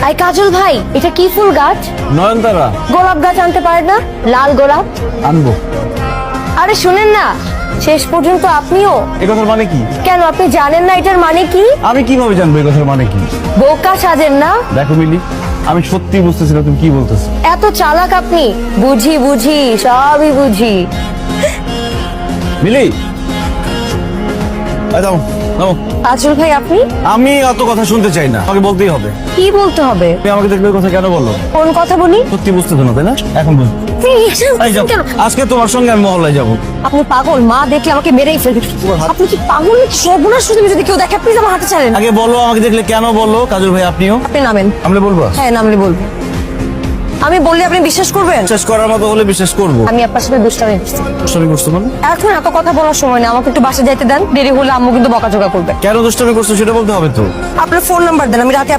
I কাজল ভাই, এটা কি ফুল গাছ? নয়নতারা। গোলাপ গাছ আনতে পারেন না? লাল গোলাপ আনবো। আরে শুনেন না, শেষ পর্যন্ত আপনিও। এই কথার মানে কি? কেন আপনি জানেন না এটার মানে কি? আমি কিভাবে জানবো এই কথার মানে কি? বোকা সাজেন না। দেখো মিলি, আমি সত্যি বুঝতেছি না তুমি কি বলতেছো। এত চালাক আপনি। বুঝি বুঝি, সবই বুঝি। মিলি, এই দাও, দাও। কাজল ভাই আপনি? আমি অত কথা শুনতে চাই না, আমাকে বলতেই হবে। কি বলতে হবে? তুমি আমাকে দেখলে ওই কথা কেন বলো? কোন কথা বলি? সত্যি বুঝতেছো না তাই না? এখন বুঝ। এই যাও, কেন? আজকে তোমার সঙ্গে আমি মহল্লায় যাবো। আপনি পাগল? মা দেখলে আমাকে মেরেই ফেলবে। আপনি কি পাগল নাকি? সর্বনাশ শুধু যদি কেউ দেখে, প্লিজ আমার হাতে ছাড়েন। আগে বলো, আমাকে দেখলে কেন বলো? কাজল ভাই আপনিও আপনি নামেন। আমরা বলবো। হ্যাঁ নামলে বলবো। আমি বললে আপনি বিশ্বাস করবেন? বিশ্বাস করার মতো হলে বিশ্বাস করবো। আমি আপনার সাথে দুষ্টামি করছি। দুষ্টামি করছো মানে? এখন এত কথা বলার সময় না, আমাকে একটু বাসা যাইতে দেন। দেরি হলে আম্মু কিন্তু বকাঝকা করবে। কেন দুষ্টামি করছো সেটা বলতে হবে তো। আপনার ফোন নাম্বার দেন, আমি রাতে